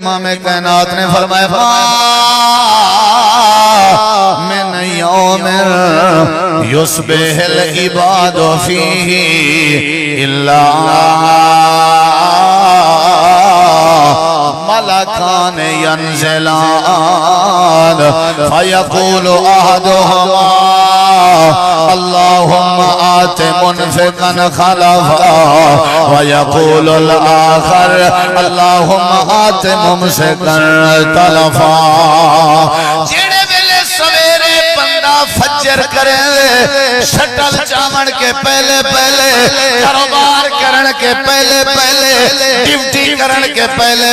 امام کائنات نے فرمایا من یوم یصبح العباد فیہ الا ملکان ینزلان فیقول احدہما اللہم آت منفقا خلفا ویقول الآخر اللہم آت ممسکا تلفا جیڑے ویلے سویرے بندہ فجر کرے شٹل چامن کے پہلے کاروبار کرن کے پہلے ڈیوٹی کرن کے پہلے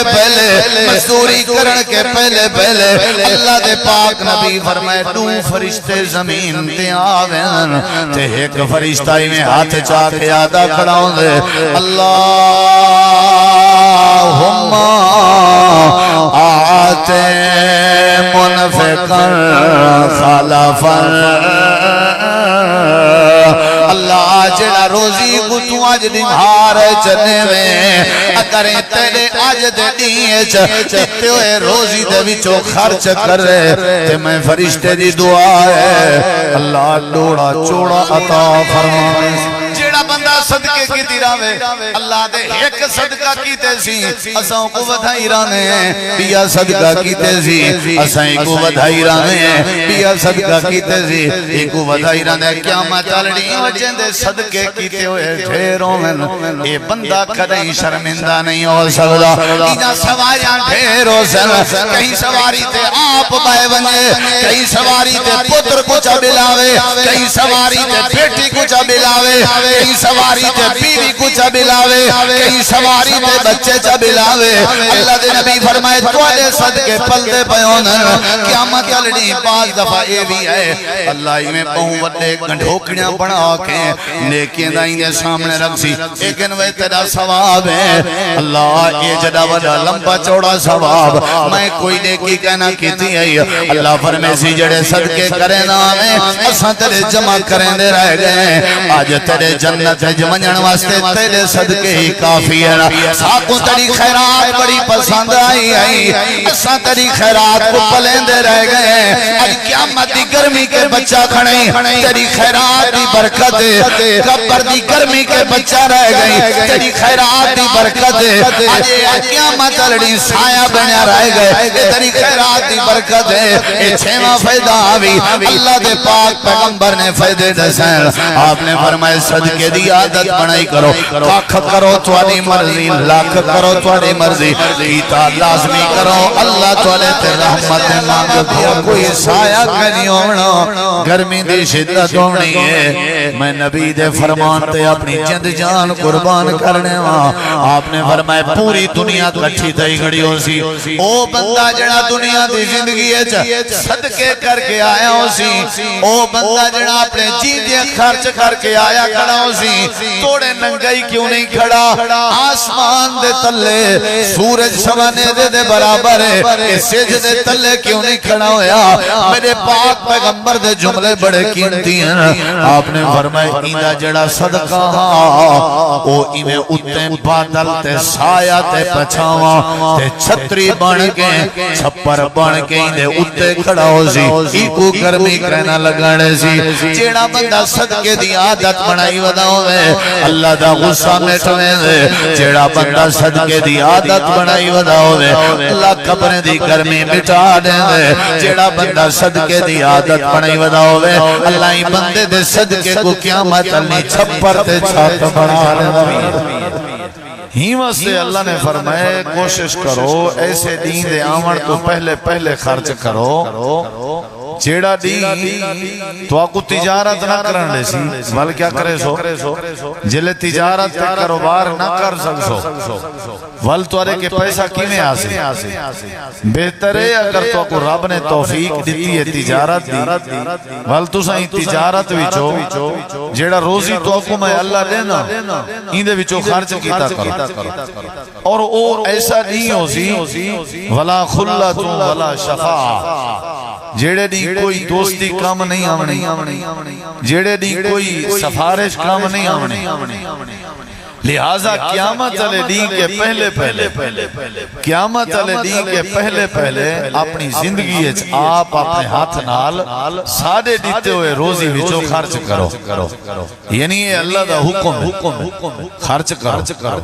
مزدوری کرن کے پہلے اللہ دے پاک نبی فرمائے دو فرشتے زمین تے آوین تے ایک فرشتہ ہی میں ہاتھ چاہ کے آدھا کھڑاؤں دے اللہم آتے منفقا خلفا اللہ جڑا روزی کو تو آج نمہار چنے میں اکریں تیرے آج دے دیئے چتے ہوئے روزی دے وچو خرچ کر رہے تے میں فرشتے دی دعا ہے اللہ لوڑا چوڑا عطا فرمائے جڑا بندہ صدقے کی تیراوے اللہ دے ایک صدقہ کیتے سی اساں کو بدھائی رانے ہیں بیا صدقہ کیتے سی اساں کو بدھائی رانے ہیں بیا صدقہ کیتے سی ایک کو بدھائی رانے ہیں قیامت چلڑی وجہ دے صدقے کیتے ہوئے ڈھیروں میں اے بندہ کدیں شرمندہ نہیں ہو سکتا ایجا سواریاں ڈھیروں سن کہیں سواری تے آپ بائے بنے کہیں سواری تے پتر کچھ بلاوے کہیں سواری تے بیٹی کچھ بلاوے کہیں سواری تے بیوی کچھ بلاوے کہیں سواری تے بچے چا بلاوے اللہ دے نبی فرمائے توڑے صدقے پل دے پیون قیامت لڑی پاک دفعہ اے بھی ہے اللہ ہی میں پہوں وڈے گنڈھوکڑیاں بڑھا کے نیکیاں دائیں دے سامنے رکھ سی لیکن وہ تیرا ثواب ہے اللہ یہ جڑا وڈا لمبا چوڑا ثواب میں کوئی نیکی کہنا کیتی ہے اللہ فرمائے سی جڑے صدقے کرے نا میں اساں تیرے جمع کریں دے رہ گئے آج تیرے جنت جمنجن واسطے تیرے صدقے ہی کافی ہے ساکوں تیری خیرات بڑی پسند آئی اساں تیری خیرات کو پلیندے رہ گئے آج قیامت دی گرمی کے بچہ کھڑے تیری خیرات دی برکت قبر دی گرمی کے بچہ رہ گئی تیری خیرات دی برکت آج قیامت لڑی سایہ بنیا رہ گئے تیری خیرات دی برکت ہے چھواں فائدہ آوی اللہ دے پاک پیغمبر نے فائدے دسائیں آپ نے فرمائے صدقے دی عادت بنائی کرو لاکھ کرو تواری مرضی لاکھ کرو تواری مرضی کیتا لازمی کرو اللہ توالے تے رحمت مانگ دیا کوئی سایہ کنی ہونا گرمی دی شدت ہونی ہے میں نبی دے فرمان تے اپنی جند جان قربان کرنے وہاں آپ نے فرمائے پوری دنیا کٹھی تائی گھڑی ہو سی او بندہ جڑا دنیا دی زندگی ہے صدقے کر کے آیا ہو سی او بندہ جڑا اپنے جی دے خرچ کر کے آیا کھڑا ہو سی توڑے ننگئی کیوں نہیں کھڑا آسمان دے تلے سورج سوانے دے برابر ہے سج دے تلے کیوں نہیں کھڑا ہویا میرے پاک پیغمبر دے جملے بڑے قیمتی ہیں آپ نے فرمائے ایندہ جڑا صدقہ او ایمیں اتے بادل تے سایہ تے پچھاواں تے چھتری بن کے چھپر بن کے ایندے اتے کھڑا ہو سی ایکو گرمی کہنا لگانے سی جیڑا بندہ صدقے دی عادت بنائی وداؤں میں اللہ دا غصہ میٹھویں دے جیڑا بندہ صدقے دی عادت بنائی وداؤں میں اللہ قبریں دی گرمی مٹا دیں دے جیڑا بندہ صدقے دی عادت بنائی وداؤں میں اللہ ہی بندے دے صدقے کو قیامت اللہ چھپر تے چھات بنا دیں ہی واسطے اللہ نے فرمائے کوشش کرو ایسے دین دے آمن تو پہلے خرچ کرو جیڑا دی تو آکو تجارت نہ کرن لے سی بل کیا کرے سو جلے تجارت تے کاروبار نہ کر سکسو ول تو آرے کے پیسہ کیمیں آسے بہتر ہے اگر تو آکو رب نے توفیق دیتی ہے تجارت دی ول تو سائیں تجارت وچو جیڑا روزی تو آکو میں اللہ لینا ایندے وچو خرچ کیتا کرو اور او ایسا نہیں ہو سی ولا خلت ولا شفاع جیڑے دی کوئی دوستی کام نہیں آمنی جیڑے دی کوئی سفارش کام نہیں آمنی لہذا قیامت والے دین کے پہلے قیامت والے دین کے پہلے اپنی زندگی آپ اپنے ہاتھ نال سادے دیتے ہوئے روزی وچوں خرچ کرو یعنی یہ اللہ دا حکم خرچ کرو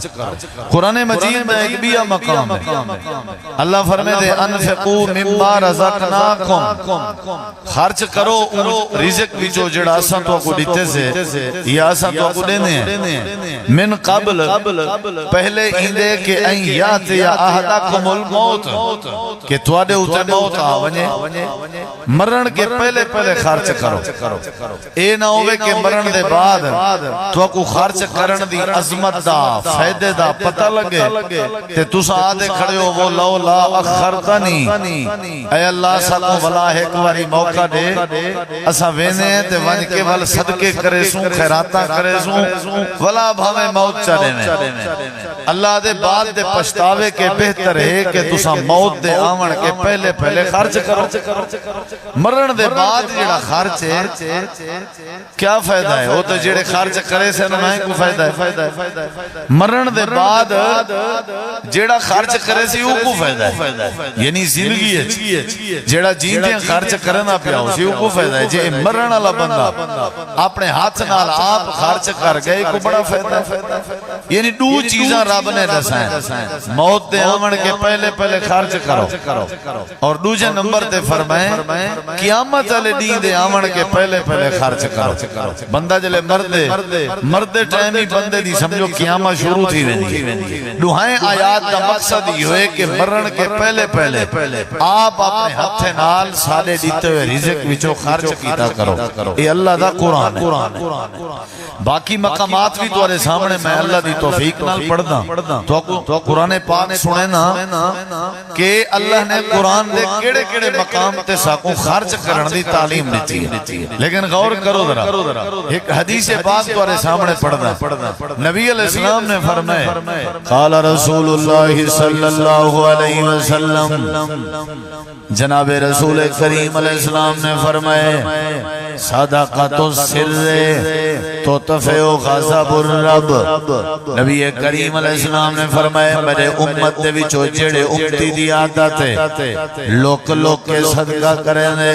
قرآن مجید میں ایک بھی مقام ہے اللہ فرمائے دے انفقوا مما رزقناکم خرچ کرو رزق وچوں جڑا اساں تو کو دیتے سے یا اساں تو کو دینے ہیں من قبل پہلے اندے کہ این یات یا احدکم الموت کہ تواڈے اوتے موت آ ونجے مرن کے پہلے خرچ کرو اے نہ ہوے کہ مرن دے بعد تو کو خرچ کرن دی عظمت دا فائدے دا پتہ لگے تے تساں آدے کھڑے ہو وہ لو لا اخرتنی اے اللہ ساکو بلا ایک واری موقع دے اساں وینے تے ون کے ول صدقے کرے سوں خیراتاں کرے سوں ولا بھاویں موت چڑے میں اللہ دے بعد دے پشتاوے کے بہتر ہے کہ تساں موت دے آون کے پہلے خرچ کرو مرن دے بعد جڑا خرچ ہے کیا فائدہ ہے وہ تو جڑے خرچ کرے سے نہ کو فائدہ ہے مرن دے بعد جڑا خرچ کرے سی وہ کو فائدہ ہے یعنی زندگی ہے جڑا جیندے خرچ کرنا پیا اسی کو فائدہ ہے جے مرن والا بندہ اپنے ہاتھ نال آپ خرچ کر گئے کو بڑا فائدہ ہے یعنی دو چیزاں رب نے دسائیں موت دے آمن کے پہلے خرچ کرو اور دوسرے نمبر تے فرمائیں قیامت والے دین دے آمن کے پہلے خرچ کرو بندہ جلے مردے ٹائم ہی بندے دی سمجھو قیامت شروع تھی ویندی دوہائیں آیات دا مقصد یہ ہے کہ مرن کے پہلے آپ اپنے ہتھے نال سادے دیتے ہوئے رزق وچوں خرچ کیتا کرو یہ اللہ دا قرآن ہے باقی مقامات بھی تمہارے سامنے میں اللہ دی توفیق نال پڑھدا تو قرآن پاک سنے نا کہ اللہ نے قرآن دے کیڑے مقام تے ساکوں خرچ کرن دی تعلیم دیتی ہے لیکن غور کرو ذرا ایک حدیث پاک تمہارے سامنے پڑھدا نبی علیہ السلام نے فرمایا قال رسول اللہ صلی اللہ علیہ وسلم جناب رسول کریم علیہ السلام نے فرمایا صدقۃ السر تطفئ غضب الرب نبی کریم علیہ السلام نے فرمایا میرے امت دے وچوں جڑے امتی دی عادت ہے لوک کے صدقہ کریں دے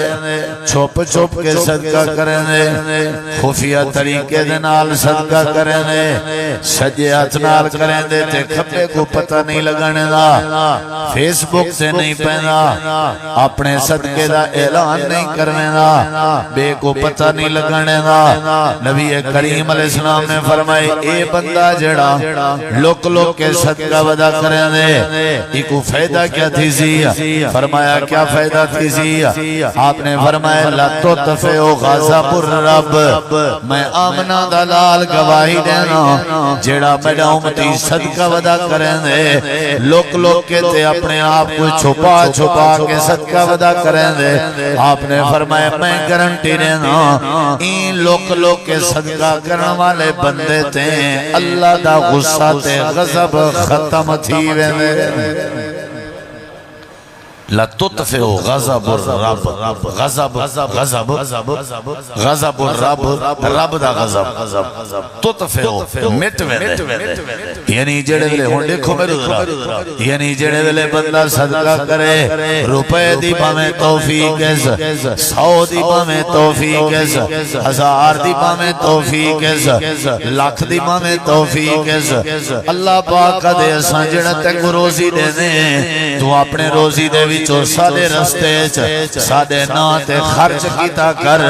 چھپ کے صدقہ کریں دے خفیہ طریقے دے نال صدقہ کریں دے سجے ہاتھ نال کریں دے تے کھپے کو پتہ نہیں لگانے دا فیس بک سے نہیں پہنا اپنے صدقے دا اعلان نہیں کرنے دا بے کو پتہ نہیں لگانے دا نبی کریم علیہ السلام نے فرمائے اے بندہ جڑا لوک کے صدقہ ودا کریں دے ایکو فائدہ کیا تھی سی فرمایا کیا فائدہ تھی سی آپ نے فرمایا لا تطفئ غضب الرب میں آمنہ دلال گواہی دینا جڑا میرا امتی صدقہ ودا کریں دے لوک کے تے اپنے آپ کو چھپا کے صدقہ ودا کریں دے آپ نے فرمایا میں گارنٹی دینا این لوک کے صدقہ کرنے والے بندے تے اللہ دا غصہ تے غضب ختم تھی ویندے لا تطفئ غضب الرب غضب الرب رب دا غضب تطفئ مٹ ویندے یعنی جڑے ویلے ہن دیکھو میرے ذرا یعنی جڑے ویلے بندہ صدقہ کرے روپے دی بھاویں توفیق ہے 100 دی بھاویں توفیق ہے 1000 دی بھاویں توفیق ہے لاکھ دی بھاویں توفیق ہے اللہ پاک دے اساں جڑا تے روزی دے دے تو اپنے روزی دے وچوں سادے رستے سادے نا تے خرچ کیتا کر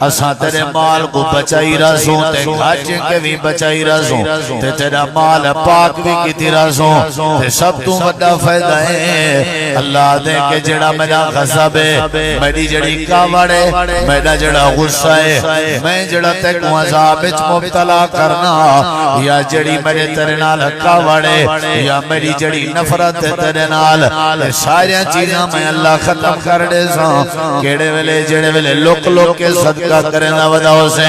اساں تیرے مال کو بچائی رسوں تے خرچ کے بھی بچائی رسوں تے تیرا مال پاک بھی کیتی رسوں تے سب تو بڑا فائدہ ہے اللہ دے کہ جڑا میرا غضب ہے میری جڑی کاوڑ ہے میرا جڑا غصہ ہے میں جڑا تے کو عذاب وچ مبتلا کرنا یا جڑی میرے تیرے نال کاوڑ ہے یا میری جڑی نفرت تیرے نال ساری چیز چیزاں میں اللہ ختم کر دے ساں کیڑے ویلے جڑے ویلے لوک لوک کے صدقہ کرنا وداؤ سے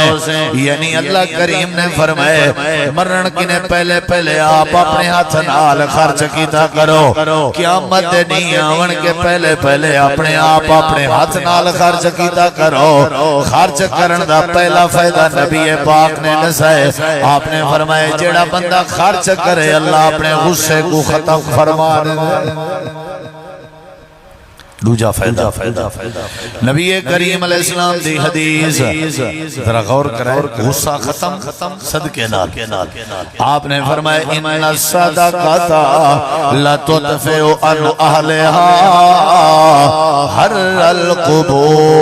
یعنی اللہ کریم نے فرمائے مرن کنے پہلے پہلے آپ اپنے ہاتھ نال خرچ کیتا کرو قیامت نہیں آون کے پہلے پہلے اپنے آپ اپنے ہاتھ نال خرچ کیتا کرو خرچ کرن دا پہلا فائدہ نبی پاک نے نسائے آپ نے فرمائے جڑا بندہ خرچ کرے اللہ اپنے غصے کو ختم فرما دے دوجا فائدہ نبی کریم علیہ السلام دی حدیث ذرا غور کریں غصہ ختم صدقے نال آپ نے فرمایا ان الصدقۃ لا تطفئ عن اہلھا حر القبور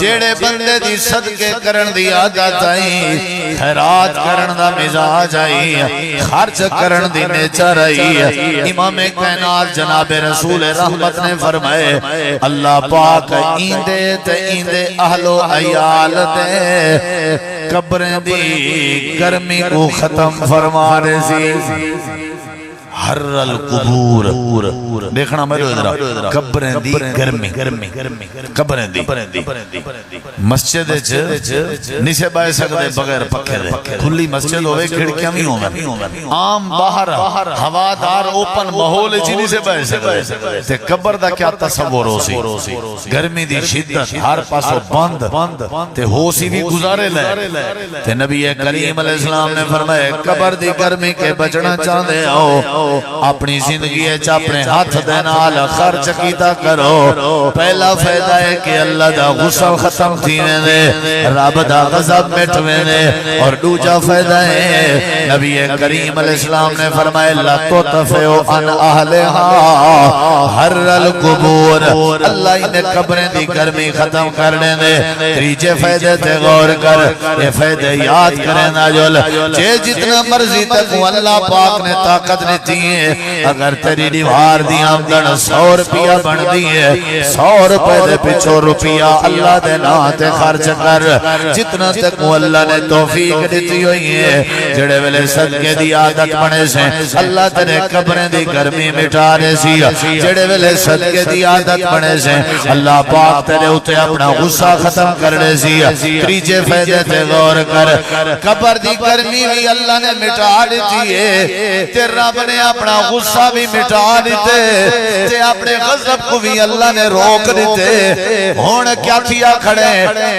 جیڑے بندے دی صدقے کرن دی عادت آئی خیرات کرن دا مزاج آئی خرچ کرن دی نیچر آئی امام کائنات جناب رسول رحمت نے فرمائے اللہ پاک ایندے تے ایندے اہل و عیال دے قبریں دی گرمی کو ختم فرما رہے سی ہر القبور دیکھنا میرے ادھر قبریں دی گرمی قبریں دی مسجد نہیں سے بائے سکتے بغیر پکھے دے کھلی مسجد ہوئے کھڑکیاں بھی ہوں عام باہر ہوادار اوپن ماحول جی نہیں سے بائے سکتے تے قبر دا کیا تصور ہو سی گرمی دی شدت ہر پاسو بند تے ہو سی بھی گزارے لے تے نبی کریم علیہ السلام نے فرمائے قبر دی گرمی کے بچنا چاہتے ہو اپنی زندگی اپنے ہاتھ دینال خرچ کیتا کرو پہلا فائدہ ہے کہ اللہ دا غصہ ختم تھی دے رب دا غضب مٹ دے اور دوجا فائدہ ہے نبی کریم علیہ السلام نے فرمایا لا تطفئ عن اہلھا حر القبور اللہ انہیں قبریں دی گرمی ختم کرنے دے تیجے فائدے تے غور کر یہ فائدے یاد کرنا جول جتنا مرضی تک اللہ پاک نے طاقت نے اگر تیری دیوار دی آمدن 100 روپیہ بن دی ہے 100 روپے دے پچھو روپیہ اللہ دے ناتے خرچ کر جتنا تک اللہ نے توفیق دیتی ہوئی ہے جڑے ویلے صدقے دی عادت بنے سے اللہ تیرے قبریں دی گرمی مٹا رہے سی جڑے ویلے صدقے دی عادت بنے سے اللہ پاک تیرے ہوتے اپنا غصہ ختم کر رہے سی تیجے فائدے تے غور کر قبر دی گرمی بھی اللہ نے مٹا دیتی ہے تے رب نے اپنا غصہ بھی مٹا دیتے تے اپنے غضب کو بھی اللہ نے روک دیتے ہون کیا تھیا کھڑے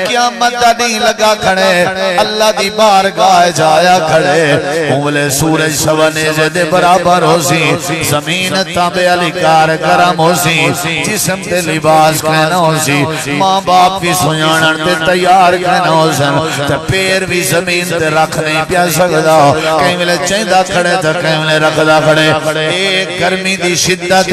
قیامت دا نہیں لگا کھڑے اللہ دی بارگاہ جایا کھڑے اولے سورج سوانے دے برابر ہو سی زمین تابع علی کار کرم ہو سی جسم تے لباس کہنا ہو سی ماں باپ بھی سویانن تے تیار کہنا ہو سن تے پیر بھی زمین تے رکھ نہیں پیا سکدا کہیں ملے چیندہ کھڑے تے کہیں ملے رکھدا کھڑے ایک گرمی دی شدت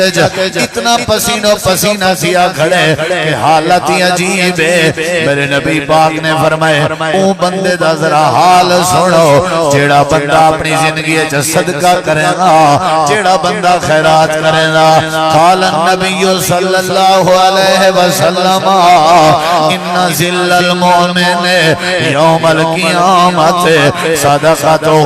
اتنا پسینو پسینہ سیا کھڑے کہ حالت ہی عجیب ہے میرے نبی پاک نے فرمائے او بندے دا ذرا حال سنو جیڑا بندہ اپنی زندگی صدقہ کرے گا جیڑا بندہ خیرات کرے گا قال النبی صلی اللہ علیہ وسلم ان ذل المؤمن یوم القیامت صدقتہ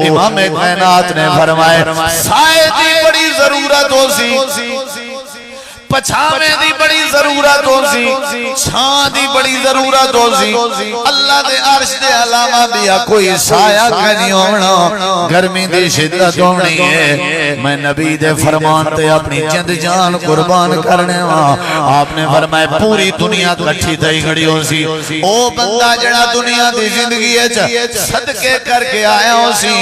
امام کائنات نے فرمائے سائے دی بڑی ضرورت ہو سی پچھاوے دی بڑی ضرورت ہو سی چھان دی بڑی ضرورت ہو سی اللہ دے عرش دے علامہ بھی کوئی سایہ نہیں ہونا گرمی دی شدت ہونی ہے میں نبی دے فرمان تے اپنی جند جان قربان کرنے ہاں آپ نے فرمایا پوری دنیا کٹھی تھی کھڑی ہو سی او بندہ جڑا دنیا دی زندگی ہے صدقے کر کے آیا ہو سی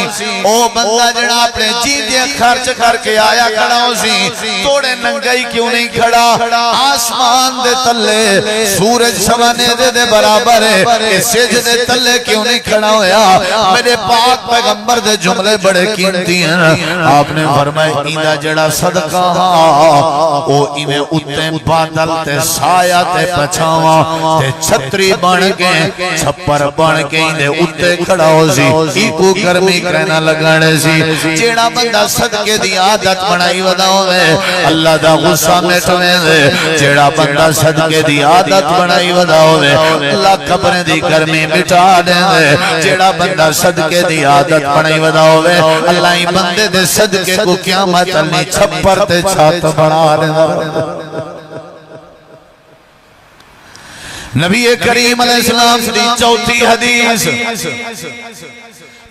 او بندہ جڑا اپنے جی دے خرچ کر کے آیا کھڑا ہو سی توڑے ننگائی کیوں نہیں کھڑا آسمان دے تلے سورج سوانے دے برابر ہے سجدے تلے کیوں نہیں کھڑا ہویا میرے پاک پیغمبر دے جملے بڑے قیمتی ہیں آپ نے فرمایا ایدہ جڑا صدقہ او ایمیں اتے بادل تے سایہ تے پچھاواں تے چھتری بن کے چھپر بن کے ایندے اتے کھڑا ہو سی ایکو گرمی کہنا لگانے سی جڑا بندہ صدقے دی عادت بنائی ودا ہوئے اللہ دا غصہ میں مٹویں دے جیڑا بندہ صدقے دی عادت بنائی ودا ہوئے اللہ قبر دی گرمی مٹا دے جیڑا بندہ صدقے دی عادت بنائی ودا ہوئے اللہ ہی بندے دے صدقے کو قیامت علی چھپر تے چھات بنا دے نبی کریم علیہ السلام دی چوتھی حدیث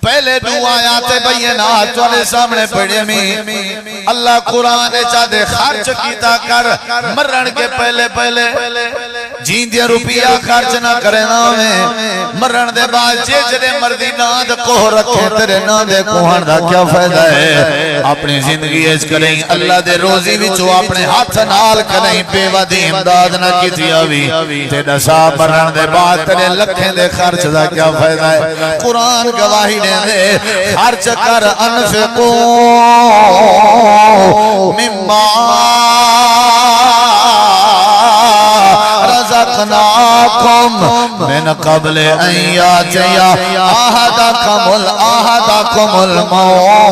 پہلے دو آیات بینات والے سامنے پڑھے میں اللہ قرآن چاہتے خرچ کیتا کر مرن کے پہلے جیندیا روپیہ خرچ نہ کرنا میں مرن دے بعد جے مردی ناند کوہ رکھے تیرے ناندے کوہن دا کیا فائدہ ہے اپنی زندگی ایج کریں اللہ دے روزی وچو اپنے ہاتھ نال کریں بے ودی امداد نہ کیتی آوی تیرا صاحب مرن دے بعد تیرے لکھیں دے خرچ دا کیا فائدہ ہے قرآن گواہی نے دے خرچ کر انفقو مما رزقناکم من قبل ان یاتی احدکم الموت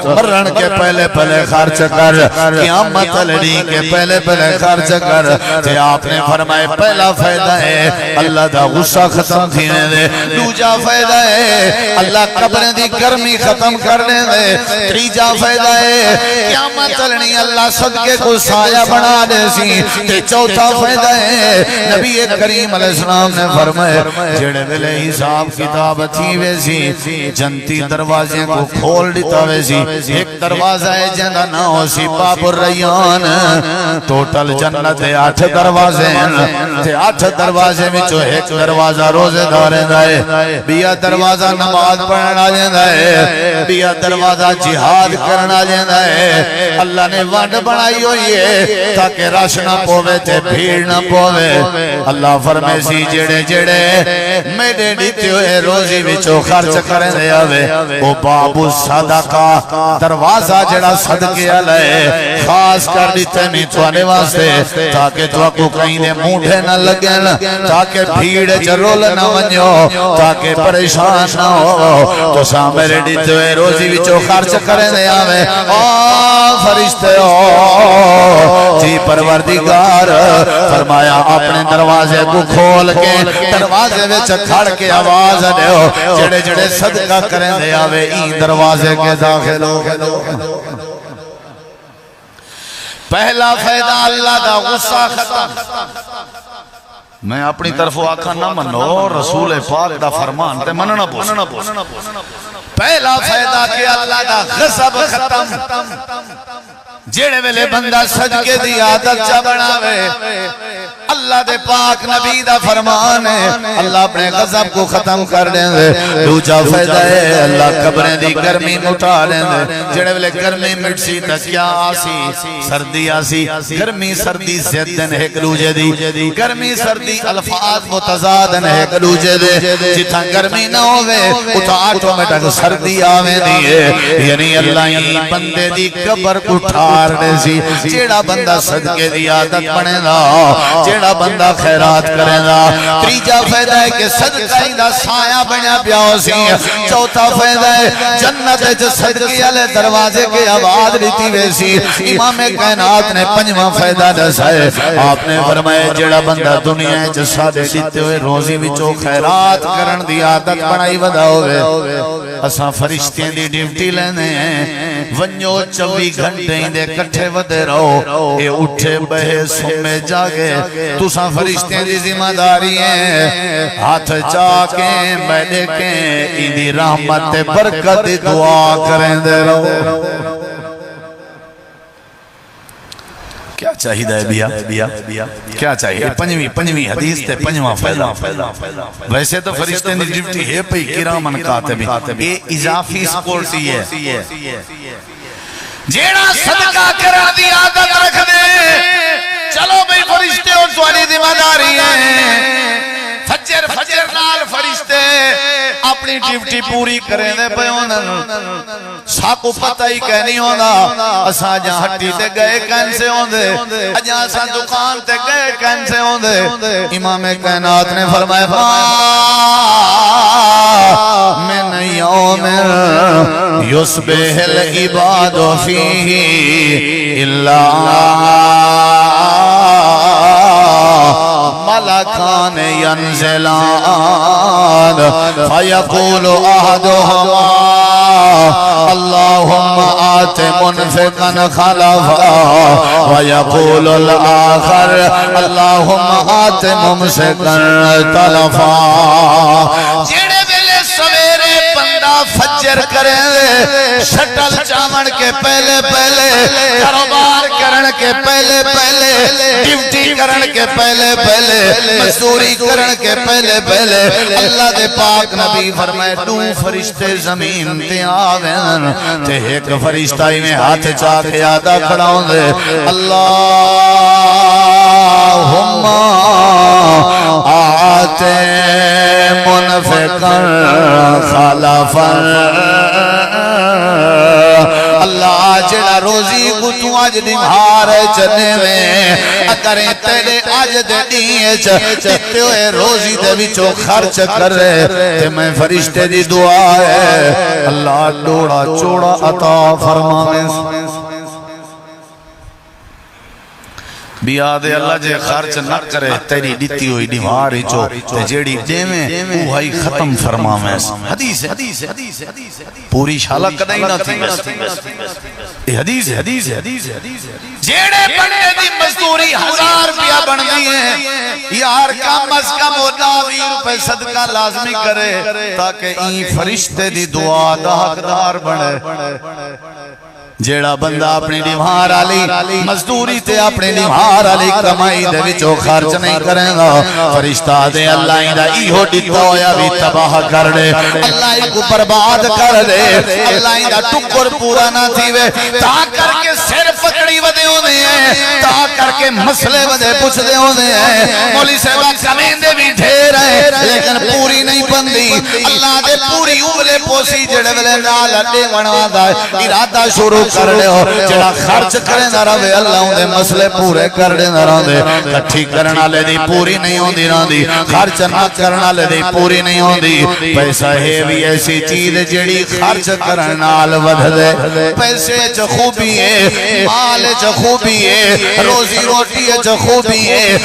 مرن کے پہلے خرچ کر قیامت لڑی کے پہلے خرچ کر تے آپ نے فرمائے پہلا فائدہ ہے اللہ دا غصہ ختم تھینے دے دوجا فائدہ ہے اللہ قبر دی گرمی ختم کرنے دے تیجا فائدہ ہے قیامت لڑی اللہ صدقے کو سایہ بنا دے سی تے چوتھا فائدہ ہے نبی کریم علیہ السلام نے فرمائے جڑے ویلے حساب کتاب تھی ویسی جنتی دروازے کو کھول دیتا ویسی ایک دروازہ ہے جنہ نہ ہو سی باب الریان ٹوٹل جنت 8 دروازے ہیں تے 8 دروازے میں جو ایک دروازہ روزے دارے دائے بیا دروازہ نماز پڑھنا جاندہ ہے بیا دروازہ جہاد کرنا جاندہ ہے اللہ نے وانڈ بنائی ہوئی ہے تاکہ رش نہ پوے تے بھیڑ نہ پوے اللہ فرمے سی جڑے میرے دیتے ہوئے روزی وچو خرچ کریں دے آوے وہ بابو صدقہ دروازہ جڑا صدقے علیہ خاص کر دیتے میں توانے واسطے تاکہ تو کو کہیں دے موڑے نہ لگن تاکہ بھیڑ جرول نہ ونیو تاکہ پریشان نہ ہو تو سامنے دیتے ہوئے روزی وچو خرچ کریں دے آوے فرشتے ہو جی پروردگار فرمایا اپنے دروازے کو کھول کے دروازے وچ کھڑ کے آواز دیو جڑے صدقہ کریں دے آوے این دروازے کے داخل ہو پہلا فائدہ اللہ دا غصہ ختم میں اپنی طرف آکھا نہ منو رسول پاک دا فرمان تے مننا پوس پہلا فائدہ کہ اللہ دا غضب ختم جیڑے ویلے بندہ صدقے دی عادت چا بناوے اللہ دے پاک نبی دا فرمان ہے اللہ اپنے غضب کو ختم کر دیں دے دوجا فائدہ ہے اللہ قبریں دی گرمی مٹا دیں دے جڑے ویلے گرمی مٹ سی تا کیا آسی سردی آسی گرمی سردی زیدن ہے کلوجے دی گرمی سردی الفاظ متضادن ہے کلوجے دے جتھا گرمی نہ ہوئے اتھا آٹومیٹک سردی آویں دیئے یعنی اللہ ہی بندے دی قبر کو ٹھار دے سی جیڑا بندہ صدقے دی عادت بنے دا جیڑا بندہ خیرات کرے دا تیجا فائدہ ہے کہ صدقہ ہی دا سایہ بنیا پیاؤ سی چوتھا فائدہ ہے جنت جو صدقی علیہ دروازے کے آواز لیتی ویسی امام کائنات نے پنجواں فائدہ دسا ہے آپ نے فرمائے جیڑا بندہ دنیا جو سادے دیتے ہوئے روزی وچو خیرات کرن دی عادت بنائی ودا ہوئے اساں فرشتیں دی ڈیوٹی لینے ہیں ونیو 24 گھنٹے دے کٹھے ودے رہو اے اٹھے بہے سمے جاگے تو ساں فرشتیں دی ذمہ داری ہیں ہاتھ چاکیں میں دیکھیں ایدی رحمت برکت دعا کریں دے رہو کیا چاہیدہ ہے بیا کیا چاہیے پنجویں حدیث تے پنجواں فائدہ ویسے تو فرشتے نے ڈیوٹی ہے پئی کرامن کاتبی یہ اضافی سپورٹی ہے جیڑا صدقہ کرا دی عادت رکھ دے چلو بھئی فرشتے اور سوالی ذمہ داری ہیں فجر نال فرشتے اپنی ڈیوٹی پوری کریں دے پہ انہوں ساکو پتہ ہی کہنی ہونا اساں جہاں ہٹی تے گئے کہن سے ہوندے جہاں اساں دکان تے گئے کہن سے ہوندے امام کائنات نے فرمایا من یوم یصبح العباد فیہ الا ملکان ینزلان فیقول احدهما اللهم آت منفقا خلفا ويقول الآخر اللهم آت ممسكا تلفا جڑے ویلے سویرے بندہ فجر کریں شٹل چامن کے پہلے کاروبار کرن کے پہلے ڈیوٹی کرن کے پہلے مزدوری کرن کے پہلے اللہ دے پاک نبی فرمائے دو فرشتے زمین تے آوین تے ایک فرشتہ ہی میں ہاتھ چاہ کے آدھا کھڑاؤں دے اللہم آتے منفقا خلفا اللہ جڑا روزی کو تو آج نمہار چنے میں اکریں تیرے آج دے دیئے چتے ہوئے روزی دے بچو خرچ کر رہے تے میں فرشتے دی دعا ہے اللہ ڈوڑا چوڑا عطا فرمانے بیادے اللہ جے خرچ نہ کرے تیری ڈیتی ہوئی دیواری چو تے جیڑی دے میں اوہائی ختم فرما میں حدیث ہے پوری شالہ کدائی نہ تھی حدیث ہے جیڑے بندے دی مزدوری 1000 روپیہ بن گئی ہے یار کم از کم 20 روپے صدقہ لازمی کرے تاکہ این فرشتے دی دعا دا حقدار بنے جیڑا بندہ اپنی دیوار آلی مزدوری تے اپنی دیوار آلی کمائی دے وچو خرچ نہیں کریں گا فرشتہ دے اللہ ہی دا ایہو ڈیتا ہویا بھی تباہ کر دے اللہ ہی کو برباد کر دے اللہ ہی دا ٹکر پورا نہ تھیوے تا کر کے سر پکڑی ودے ہونے ہیں تا کر کے مسئلے ودے پوچھ دے ہونے ہیں مولی صاحبہ کمین دے بھی ڈھیر ہے لیکن پوری نہیں بندی اللہ دے پوری عمرے پوسی جڑے ویلے نال اڈے ونوا دا ارادہ شروع کر دے ہو جڑا خرچ کریں نہ رہے اللہ ہوں دے مسئلے پورے کر دے نہ رہے کٹھی کرنا لے دی پوری نہیں ہوں دی رہا دی خرچ نہ کرنا لے دی پوری نہیں ہوں دی پیسہ ہے بھی ایسی چیز جڑی خرچ کرنا لے دے پیسے چا خوبی ہے مال چا خوبی ہے روزی روٹی چا خوبی ہے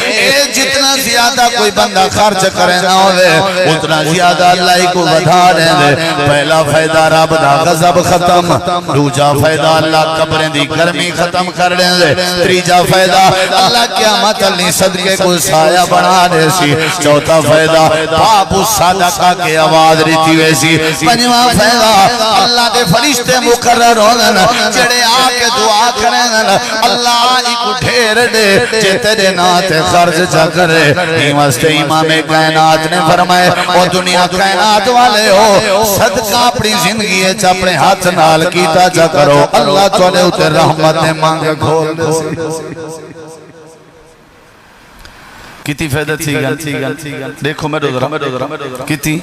جتنا زیادہ کوئی بندہ خرچ کرے نہ ہوئے اتنا زیادہ اللہ کو بڑھا دے پہلا فائدہ رب دا غضب ختم دوجا فائدہ اللہ قبریں دی گرمی ختم کر دیں دے تریجا فائدہ اللہ قیامت علی صدقے کو سایہ بنا دے سی چوتھا فائدہ بابو صدقہ کے آواز رہتی ویسی پنجواں فائدہ اللہ دے فرشتے مقرر ہونا جڑے آکے دعا کریں اللہ آئی کو ڈھیر دے جے تیرے نات خرچ چا کرے واسطے امام کائنات نے فرمائے او دنیا کائنات والے ہو صدقہ اپنی زندگی چا اپنے ہاتھ نال کیتا چا کرو اللہ توڑے اتر رحمت نے مانگے کھول دے سی کتی فائدہ تھی گا دیکھو میں ڈوز رہا کتی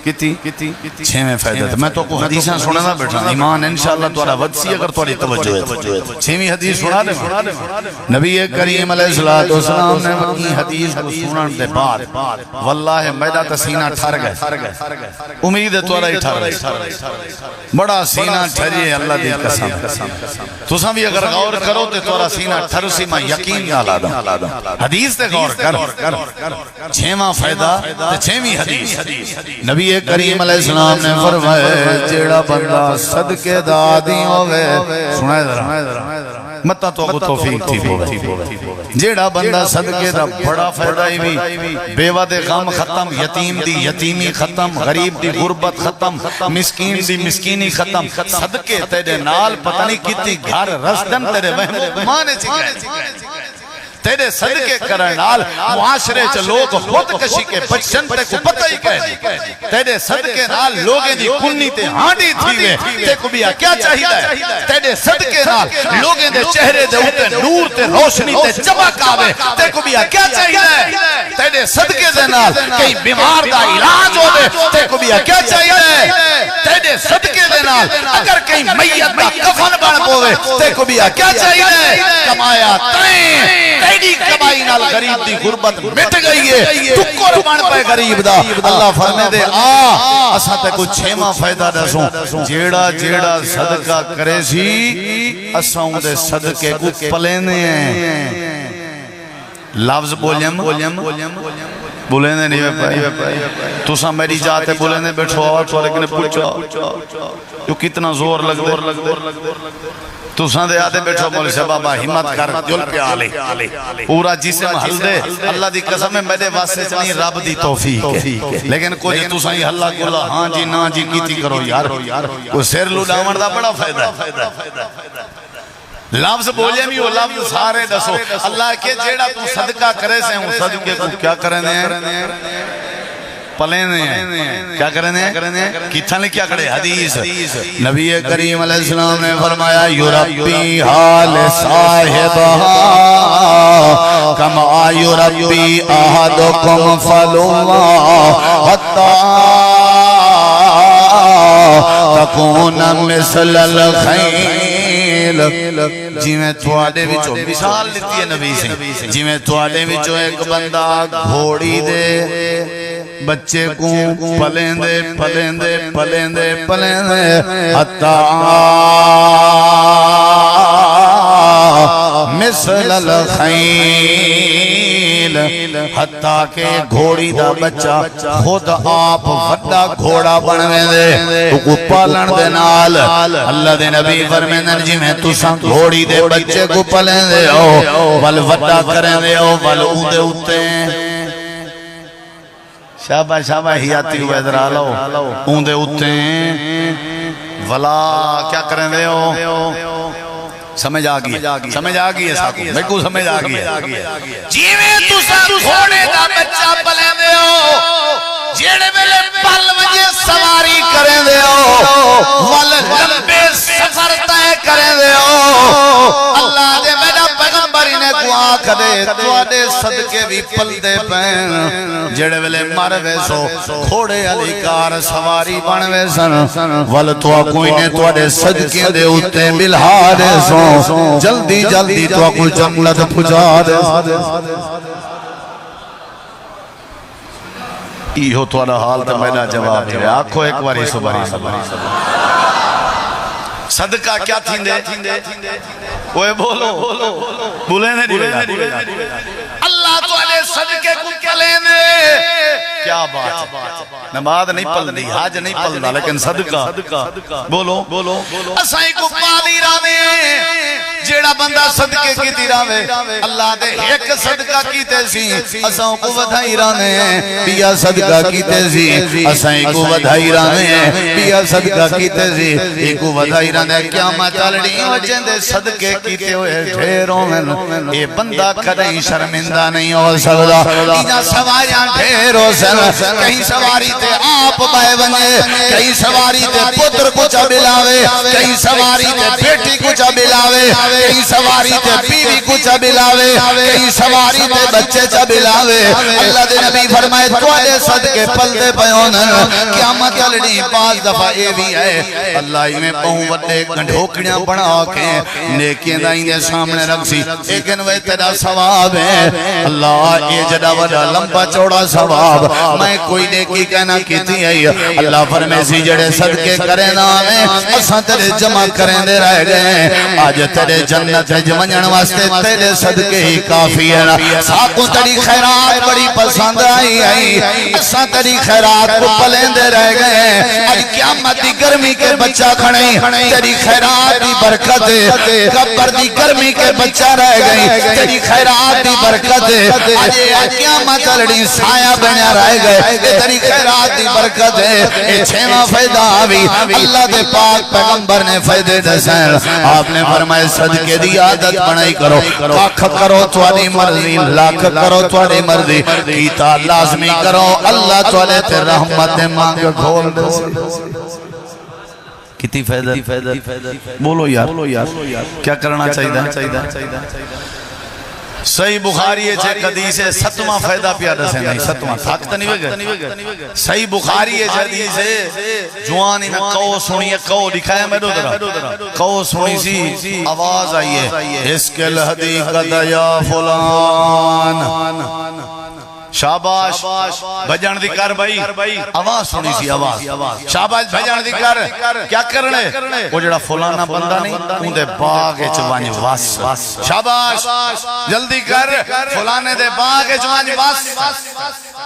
چھویں فائدہ تھی میں تو کو حدیثاں سننا بیٹھا ایمان انشاءاللہ توڑا ودسی اگر توڑی توجہ ہے چھویں حدیث سنا دے نبی کریم علیہ السلام نے مکی حدیث کو سنن دے بعد واللہ میدہ تا سینہ ٹھر گئے امید توڑا ہی ٹھر گئے بڑا سینہ ٹھریے اللہ دی قسم تو ساں بھی اگر غور کرو تے توڑا سینہ ٹھر سی میں یقین نالا دا حدیث تے غور کر چھواں فائدہ تے چھویں حدیث نبی کریم علیہ السلام نے فرمایا جیڑا بندہ صدقے دادی ہوئے سنائے ذرا متا تو کو توفیق تھی جیڑا بندہ صدقے دا بڑا فائدہ ہی بھی بیوہ دے غم ختم یتیم دی یتیمی ختم غریب دی غربت ختم مسکین دی مسکینی ختم صدقے تیرے نال پتہ نہیں کتی گھر رسدن تیرے وہم مانے چکے تیرے صدقے کرن نال معاشرے چ لوگ خودکشی کے بچن تے کو پتہ ہی کہ تیرے صدقے نال لوگیں دی کنی تے ہانڈی تھی وے تے کو بھی کیا چاہیے تیرے صدقے نال لوگیں دے چہرے دے اوتے نور تے روشنی تے چمک آوے تے کو بھی کیا چاہیے تیرے صدقے دے نال کئی بیمار دا علاج ہوے تے کو بھی کیا چاہیے تیرے صدقے دے نال اگر کئی میت دا کفن بن پوے تے کو بھی کیا چاہیے کمایا تیں تیری کمائی نال غریب دی غربت مٹ گئی ہے ٹکر بن پے غریب دا اللہ فرمے دے اساں تے کو چھواں فائدہ دسوں جیڑا جیڑا صدقہ کرے سی اساں دے صدقے کو پلینے ہیں لفظ بولیم بولنے نہیں پائی تو سا میری جاتے بولنے بیٹھو آؤ تو لیکن پوچھو تو کتنا زور لگ دے تو سا دے آتے بیٹھو مولی سے بابا ہمت کر جل پہ آلے پورا جسم حل دے اللہ دی قسم ہے میرے واسطے چنی رب دی توفیق ہے لیکن کوئی تو سا ہی حلہ کولا ہاں جی نا جی کیتی کرو یار کوئی سیر لوڈاون دا بڑا فائدہ ہے لفظ بولے بھی وہ لفظ سارے دسو اللہ کے جیڑا تو صدقہ کرے سے ہوں صدقے کو کیا کرنے ہیں پلینے ہیں کیا کرنے ہیں کتھا نے کیا کرے حدیث نبی کریم علیہ السلام نے فرمایا یربی حال صاحبہا کما یربی احدکم فلوا حتی تکون مثل الخیل جی میں تواڈے وچوں مثال لیتی ہے نبی سے جی میں تواڈے وچوں ایک بندہ گھوڑی دے بچے کو پلیندے پلیندے پلیندے پلیندے حتی مثل الخیل حتیٰ کہ گھوڑی دا بچہ خود آپ وڈا گھوڑا بنوے دے تو کو پالن دے نال اللہ دے نبی فرمینن جی میں تساں گھوڑی دے بچے کو پلیں دے ہو ول وڈا کریں دے ہو ول اوندے اتے شابہ شابہ ہیاتی ہوئے در آلو اوندے اتے ولا کیا کریں دے ہو سمجھ آگئی ہے ساکو میں کو سمجھ آگئی ہے جیویں تو سا گھوڑے دا بچہ پلیں دے ہو جیڑے ملے پل وجہ سواری کریں دے ہو ول لمبے سفر تے کریں دے ہو اللہ دے میرا پیغمبری نے کو آنکھ دے تو آدے صدقے بھی پل دے پین جیڑے ملے مروے سو کھوڑے علی کار سواری بنوے سن ول تو کوئی نے تو آدے صدقے دے اتے ملہا دے سو جلدی جلدی تو کوئی جنگلت پھجا دے ایہو تو آدھا حال تا میرا جواب ہے آنکھو ایک باری سبحان صدقہ کیا تھین دے وہ بولو بولے نہیں اللہ تو علیہ صدقے کو پلیں دے کیا بات ہے نماز نہیں پل دی حاج نہیں پل دا لیکن صدقہ بولو اسائی کو پالی رانے جیڑا بندہ صدقے کی دی رانے اللہ دے ایک صدقہ کیتے سی اساں کو ودھائی رانے پیا صدقہ کیتے سی اسائی کو ودھائی رانے پیا صدقہ کیتے سی ایک کو ودھائی رانے قیامت چلڑی وجہ دے صدقے کیتے ہوئے ڈھیروں میں اے بندہ کدیں شرمندہ نہیں ہو سکتا ایجا سواریاں ڈھیروں سن کہیں سواری تے آپ بائے بنے کہیں سواری تے پتر کچھ بلاوے کہیں سواری تے بیٹی کچھ بلاوے کہیں سواری تے بیوی کچھ بلاوے کہیں سواری تے بچے چا بلاوے اللہ دے نبی فرمائے توڑے صدقے پل دے پیونن قیامت لڑی پاس دفعہ اے بھی ہے اللہ میں پہوں وڈے گھنڈوکڑیاں بنا کے نیکیاں دائیں دے سامنے رکھ سی لیکن وہ تیرا ثواب ہے اللہ یہ جڑا وڈا لمبا چوڑا ثواب میں کوئی نیکی کہنا کیتی ہے اللہ فرمے سی جڑے صدقے کریں نامے اساں تیرے جمع کریں دے رہ گئے آج تیرے جنت جمنجن واسطے تیرے صدقے ہی کافی ہے نا ساکوں تیری خیرات بڑی پسند آئی اساں تیری خیرات کو پلیں دے رہ گئے آج قیامت دی گرمی کے بچہ کھڑیں تیری خیرات دی برکت قبر دی گرمی کے بچہ رہ گئی تیری خیرات دی برکت آج قیامت لڑی سایہ بنیا رہ گئے تیری خیرات دی برکت ہے اے چھواں فائدہ بھی اللہ دے پاک پیغمبر نے فائدے دسیں آپ نے فرمایا صدقے دی عادت بنائی کرو لاکھ کرو تواڈی مرضی لاکھ کرو تواڈی مرضی کیتا لازمی کرو اللہ تواڈے تے رحمت مانگ کھول دے کتنی فائدہ بولو یار کیا کرنا چاہیے صحیح بخاری ہے چھے حدیث ہے ستواں فائدہ پیادہ سے نہیں ستواں طاقت نہیں ہوگا صحیح بخاری ہے حدیث ہے جوانی میں قو سنی ہے قو دکھایا میں دو درہ قو سنی سی آواز آئی ہے اس کے الحدیقت یا فلان شاباش بجان دی کر بھائی آواز سنی سی آواز شاباش بجان دی کر کیا کرنے وہ جڑا فلانا بندہ نہیں ان دے باغے چوانی واس شاباش جلدی کر فلانے دے باغے چوانی واس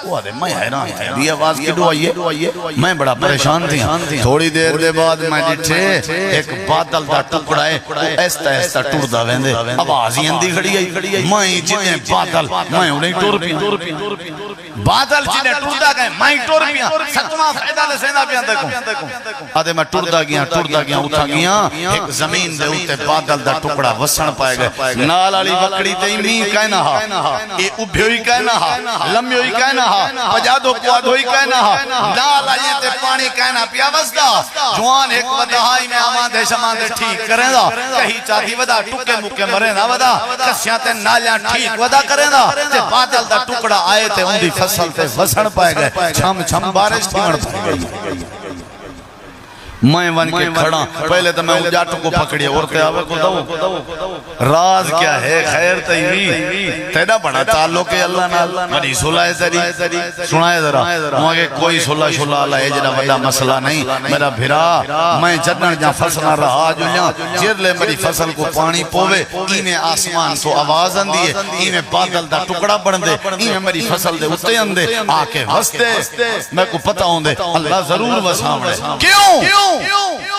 وہ دے میں حیران تھا دی آواز کی دو آئیے میں بڑا پریشان تھی تھوڑی دیر دے بعد میں جٹھے ایک بادل دا ٹکڑا ہے ایستا ایستا ٹوڑ دا ویندے آواز ہی اندھی کھڑی ہے میں جنہیں بادل میں انہیں ٹور پیا بادل جنہیں ٹوڑا گئے میں ٹور پیا ستواں فائدہ لسینا پیا دیکھوں آدھے میں ٹوڑا گیا اٹھا گیا ایک زمین دے ہوتے بادل دا ٹکڑا وسن پائے گئے نال علی وکڑی تے می کہنا ہا اے ابھیوئی کہنا ہا لمیوئی کہنا ہا پجادو پوادوئی کہنا ہا نال آئیے تے پانی کہنا پیا وزدہ جوان ایک ودہائی میں آماندے شماندے ٹھیک کریں دا کہیں چاہتی ودا ٹکے مکے مرے نا ودا کسیاں تے نالیاں ٹھیک ودا کریں دا تے بادل دا ٹکڑا آئے تے ان دی فصل تے وسن پائے گئے چھم بارش تھی مڑ پائے گئی میں ون کے کھڑا پہلے تو میں اجاٹوں کو پکڑیا عورتیں آوے کو دو راز کیا ہے خیر تیوی تیڑا بڑا تعلق ہے اللہ نال بڑی صلح تیری سنائے ذرا مجھے کوئی صلح شلح اللہ ہے جنہ بڑا مسئلہ نہیں میرا بھرا میں جنن جہاں فصل نہ رہا جو جہاں جر لے میری فصل کو پانی پوے ایمیں آسمان تو آواز اندی ہے ایمیں بادل دا ٹکڑا بڑھ دے ایمیں میری فصل دے اتے اندے آکے وستے میں کو پتہ ہوں دے اللہ ضرور وسامنے کیوں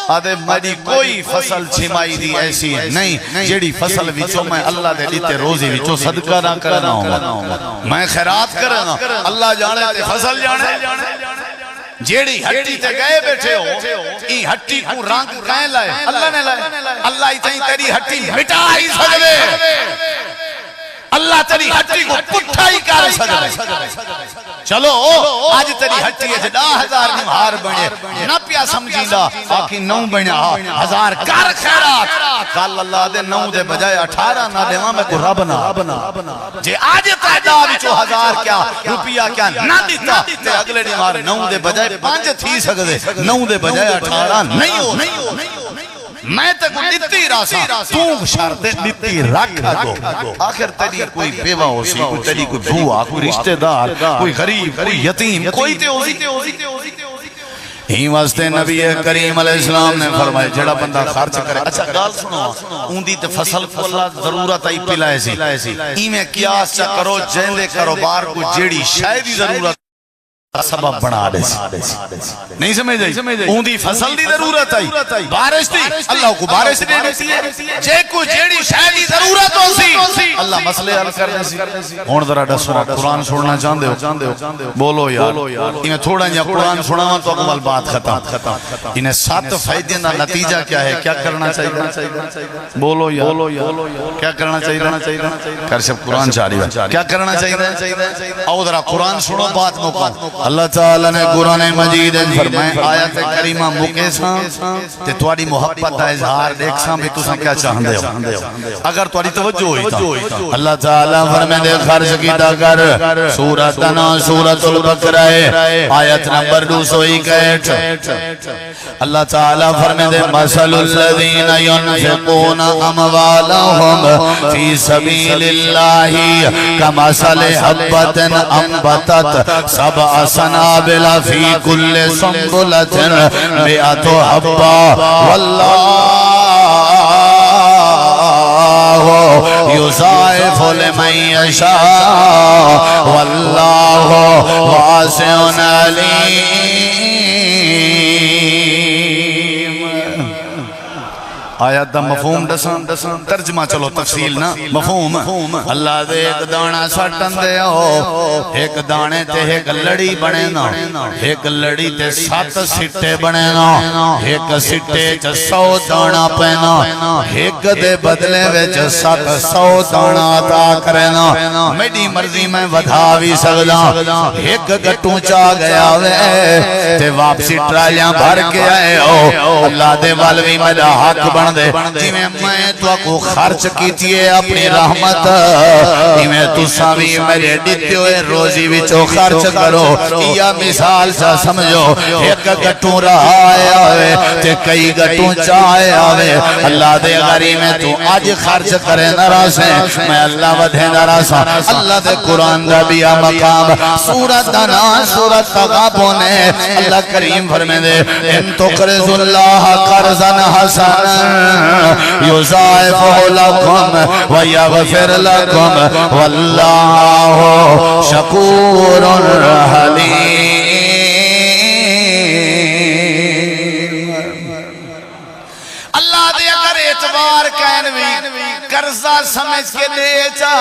آدھے میری کوئی فصل چھمائی دی ایسی نہیں جیڑی فصل وچوں میں اللہ دے لیتے روزی وچوں صدقہ نہ کرنا ہوں میں خیرات کرنا اللہ جانے تے فصل جانے جیڑی ہٹی تے گئے بیٹھے ہو ای ہٹی کو رنگ کہیں لائے اللہ نے لائے اللہ ہی چاہیں تیری ہٹی مٹا ہی سکدے اللہ تیری ہٹی کو پٹھائی کر سکدے چلو آج تیری ہٹی ہے 10,000 نمہار بنے نہ پیا سمجھیندہ آکھی 9 بنے 1000 کر خیرات کال اللہ دے 9 دے بجائے 18 نہ دے میں کو رب نہ جے آج تعداد وچوں 1000 کیا روپیہ کیا نہ دیتا تے اگلے نمہار 9 دے بجائے 5 تھی سکدے 9 دے بجائے 18 نہیں ہو میں تے کو دیتی راسا تو شرط دیتی رکھا گو آخر تیری کوئی بیوہ ہو سی کوئی تیری کوئی بھوہ کوئی رشتہ دار کوئی غریب کوئی یتیم کوئی تے ہو سی ہی واسطے نبی کریم علیہ السلام نے فرمائے جڑا بندہ خرچ کرے اچھا گال سنو اوندی تے فصل اللہ ضرورت آئی پلائے سی ایمیں قیاس چا کرو جیندے کاروبار کو جیڑی شاید ضرورت سبب بنا دے نہیں سمجھ جائے اوندی فصل دی ضرورت آئی بارش دی اللہ کو بارش دے دیتی ہے جے کو جیڑی شاید ضرورت ہو سی اللہ مسئلے حل کرنے سی ہون ذرا ڈسو قرآن چھوڑنا چاہندے ہو بولو یار انہیں تھوڑا جا قرآن چھوڑا تو اکمل بات ختم انہیں 7 فائدے نہ نتیجہ کیا ہے کیا کرنا چاہیے بولو یار کیا کرنا چاہیے کرشب قرآن چاہیے کیا کرنا چاہیے او ذرا قرآن سنو بات مکو اللہ تعالیٰ نے قرآن مجید فرمائے آیت کریمہ مکے ساں تے تواری محبت دا اظہار دیکھ ساں بھی تساں کیا چاہندے ہو اگر تواری توجہ ہوئی تا اللہ تعالیٰ فرمائے دے خرچ کی دا کر سورتنا سورت البقرہ آیت نمبر 261 اللہ تعالیٰ فرمائے دے مثل الذین ينفقون اموالهم فی سبیل اللہ کمثل حبۃ انبتت سبع سنابل فی کل سنبلۃ مئۃ حبۃ واللہ یضاعف لمن یشاء واللہ واسع علیم آیات دا مفہوم دسان ترجمہ چلو تفصیل نا مفہوم اللہ دے ایک دانا سٹن دے ہو ایک دانے تے ایک لڑی بنے نا ایک لڑی تے 7 سٹے بنے نا ایک سٹے چ 100 دانا پینا ایک دے بدلے وچ 700 دانا عطا کرنا میری مرضی میں ودھا بھی سکدا ایک گٹوں چا گیا وے تے واپسی ٹرالیاں بھر کے آئے ہو اللہ دے والوی میرا حق بن دے جی میں تو کو خرچ کیتیے اپنی رحمت جی میں تو ساوی میرے دیتے ہوئے روزی وچو خرچ کرو یا مثال سا سمجھو ایک گٹوں رہا آئے تے کئی گٹوں چاہے آوے اللہ دے غری میں تو آج خرچ کرے نراسیں میں اللہ ودھے نراساں اللہ دے قرآن دا بیا مقام سورت دانا سورت تغابونے اللہ کریم فرمے دے ان تقرض اللہ قرضا حسنا یضاعفہ لکم ویغفر لکم واللہ شکور حلیم اللہ دے اگر اعتبار کہنوی قرضہ سمجھ کے دے چا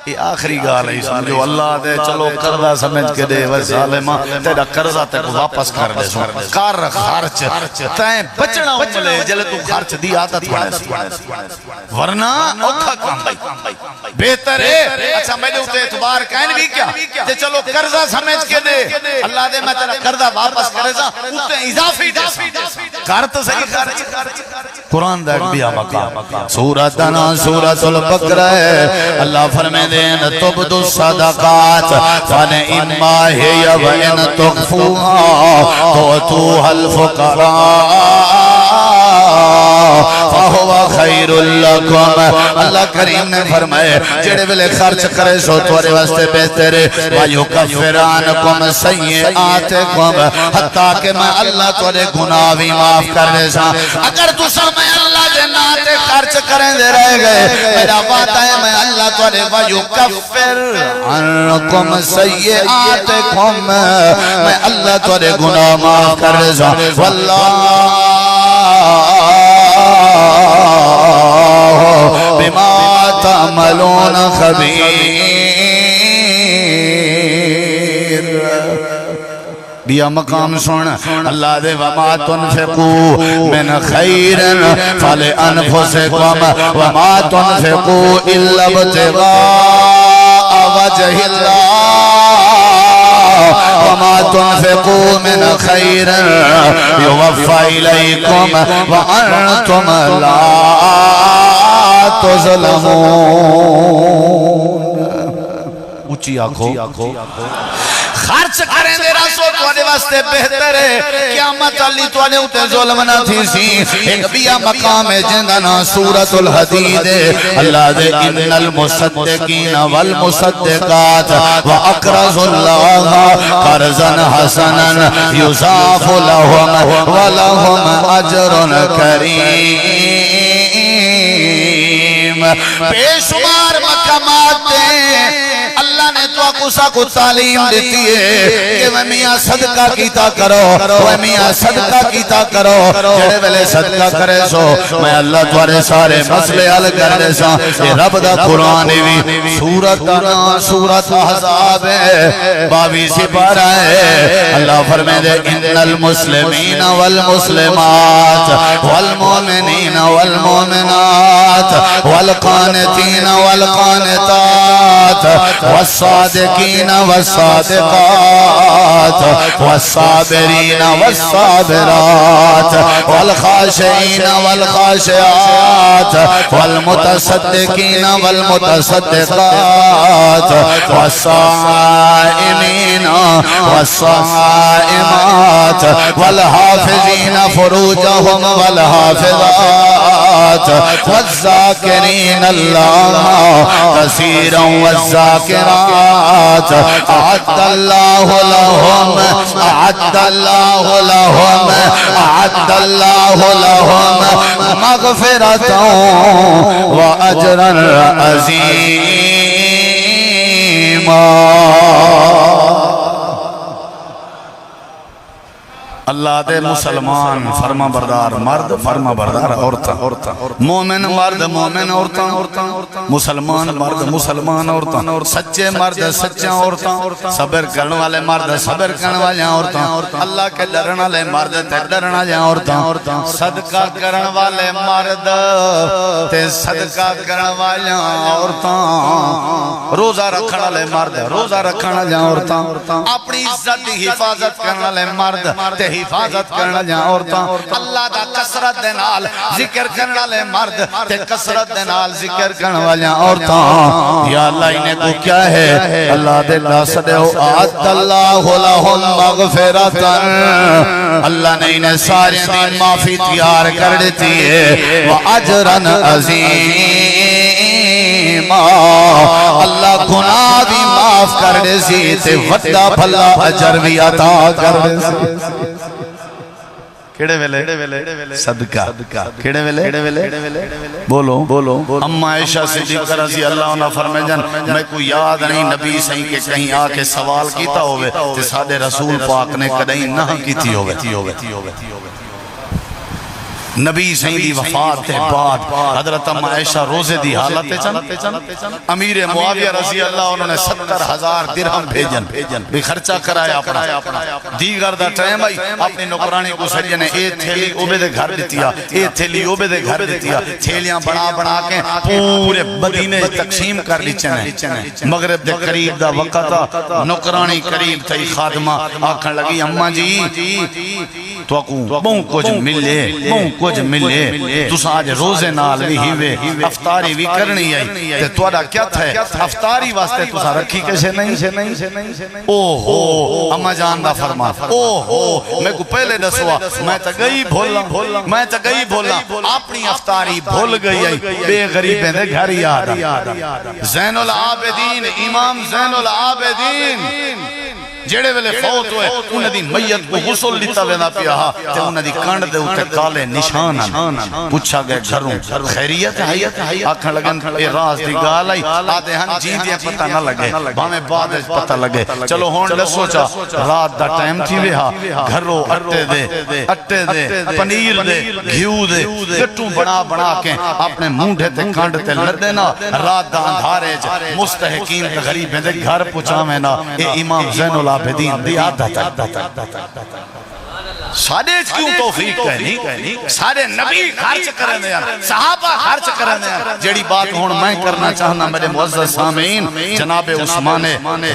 یہ آخری گال ہے سمجھو اللہ دے چلو قرضہ سمجھ کے دے ظالمہ تیرا قرضہ تک واپس کر دے کار خرچ تائیں بچنا املے جلے تو خرچ دی عادت بڑھے ورنہ اوکھا کام بھائی بہتر ہے اچھا میں نے اسے اعتبار کہنے بھی کیا کہ چلو قرضہ سمجھ کے دے اللہ دے میں تیرا قرضہ واپس کرے سا اسے اضافی دے کار تو صحیح خرچ قرآن دیکھ بھی مقام سورت دانا سورت البقرہ اللہ فرمے دین تبدو الصدقات فَنِعِمَّا هِيَ وَإِن تُخْفُوهَا تُؤْتُوهَا الْفُقَرَاءَ فَهُوَ خَيْرٌ لَكُمْ اللہ کریم نے فرمائے جڑے ویلے خرچ کرے سو تورے واسطے بہتر وَيُكَفِّرْ عَنْكُمْ سَيِّئَاتِكُمْ حتیٰ کہ میں اللہ تورے گناہ بھی معاف کر دے سا اگر تو سمیں اللہ جنات خرچ کریں دے رہ گئے میرا وعدہ ہے میں اللہ تورے وَيُكَفِّرْ عَنْكُمْ سَيِّئَاتِكُمْ میں اللہ تورے گناہ معاف کر دے سا واللہ بما تعملون خبیر بیا مقام سن اللہ دے وما تنفقو من خیر فلانفسکم وما تنفقو الا ابتغاء وجہ اللہ وما تنفقوا من خير يوفى إليكم وأنتم لا تظلمون اونچی آنکھو خرچ کریں دے رسو توانے واسطے بہتر ہے قیامت علی توانے اتے ظلم نہ تھی سی ایک بیا مقام جندنا سورة الحدید اللہ دے ان المصدقین والمصدقات وَأَقْرَضُ اللَّهَ قَرْضًا حَسَنًا يُضَاعَفُ لَهُمْ وَلَهُمْ أَجْرٌ كَرِيمٌ بے شمار مقامات دیں اللہ نے تو اکوسا کو تعلیم دیتی ہے کہ میں میاں صدقہ کیتا کرو میں میاں صدقہ کیتا کرو جڑے ویلے صدقہ کرے سو میں اللہ توارے سارے مسئلے حل کر دے سا یہ رب دا قرآن بھی سورت احزاب ہے 22 سپارہ ہے اللہ فرمے دے ان المسلمین والمسلمات والمومنین والمومنات والقانتین والقانتات والصادقین والصادقات والصابرین والصابرات والخاشعین والخاشعات والمتصدقین والمتصدقات والصائمین والصائمات والحافظین فروجهم والحافظات والذاکرین اللہ کثیرا والذاکرات أعد الله لهم مغفرة وأجرا عظيما اللہ دے مسلمان فرما بردار مرد فرما بردار عورتاں مومن مرد مومن عورتاں مسلمان مرد مسلمان عورتاں سچے مرد سچیاں عورتاں صبر کرنے والے مرد صبر کرنے والے عورتاں اللہ کے ڈرن والے مرد تے ڈرن والے عورتاں صدقہ کرن والے مرد تے صدقہ کرن والے عورتاں روزہ رکھن والے مرد روزہ رکھن والے عورتاں اپنی عزت دی حفاظت کرن والے مرد تے حفاظت کرنا جہاں عورتاں اللہ دا کسرت دے نال ذکر کرنا لے مرد تے کسرت دے نال ذکر کرنا والیاں عورتاں یا اللہ انہیں کو کیا ہے اللہ دے لا صدے ہو آت اللہ لہم مغفرتا اللہ نے انہیں سارے دین معافی تیار کر دیتی ہے وَأَجْرًا عَظِيمًا اللہ گناہ بھی معاف کر دے سی تے وڈا بھلا اجر بھی عطا کر دے سی کیڑے ویلے صدقہ کیڑے ویلے بولو اما عائشہ صدیقہ رضی اللہ عنہ فرمائے جن میں کوئی یاد نہیں نبی صحیح کے کہیں آ کے سوال کیتا ہوئے تے سادے رسول پاک نے کدیں نہ کیتی ہوئے نبی صحیح دی وفات کے بعد حضرت اما عائشہ روزے دی حالت چن امیر معاویہ رضی اللہ انہوں نے 70,000 درہم بھیجن بھی خرچہ کرایا اپنا دیگر دا ٹائم آئی اپنی نوکرانی کو سڑیے نے اے تھیلی اوبے دے گھر دیتیا اے تھیلی اوبے دے گھر دیتیا تھیلیاں بنا کے پورے مدینے تقسیم کر لی چنے مغرب دے قریب دا وقت نوکرانی قریب تھی خادمہ آکھن لگی اماں جی تو اکوں بہن کچھ ملے تُس آج روزے نال بھی ہیوے افطاری بھی کرنی آئی تے توڑا کیا تھا ہے افطاری واسطے تُسا رکھی کیسے نہیں اوہو اما جان دا فرما اوہو میں کو پہلے دسوا میں تا گئی بھولا اپنی افطاری بھول گئی آئی بے غریبیں دے گھر یاد زین العابدین امام زین العابدین جیڑے ویلے فوت ہوئے انہیں دی میت کو غسل لیتا وینا پیا تے انہیں دی کانڈ دے ہوتے کالے نشان پوچھا گئے گھروں خیریت ہے آکھن لگن اے راز دی گال آئی آدھے ہن جیندیاں پتہ نہ لگے بامے بعد پتہ لگے چلو ہون لے سوچا رات دا ٹائم تھی ویہا گھروں اٹے دے پنیر دے گھیو دے گٹوں بنا کے اپنے مونڈے تے کانڈ تے لردینا رات دا اندھارے مستحقین تے غریبیں دے گھر پوچھا میں نا اے امام زین العابدین دی عادت سارے کیوں توفیق کہنی سارے نبی خرچ کرنے ہیں صحابہ خرچ کرنے ہیں جیڑی بات ہون میں کرنا چاہنا میرے معزز سامعین جناب عثمان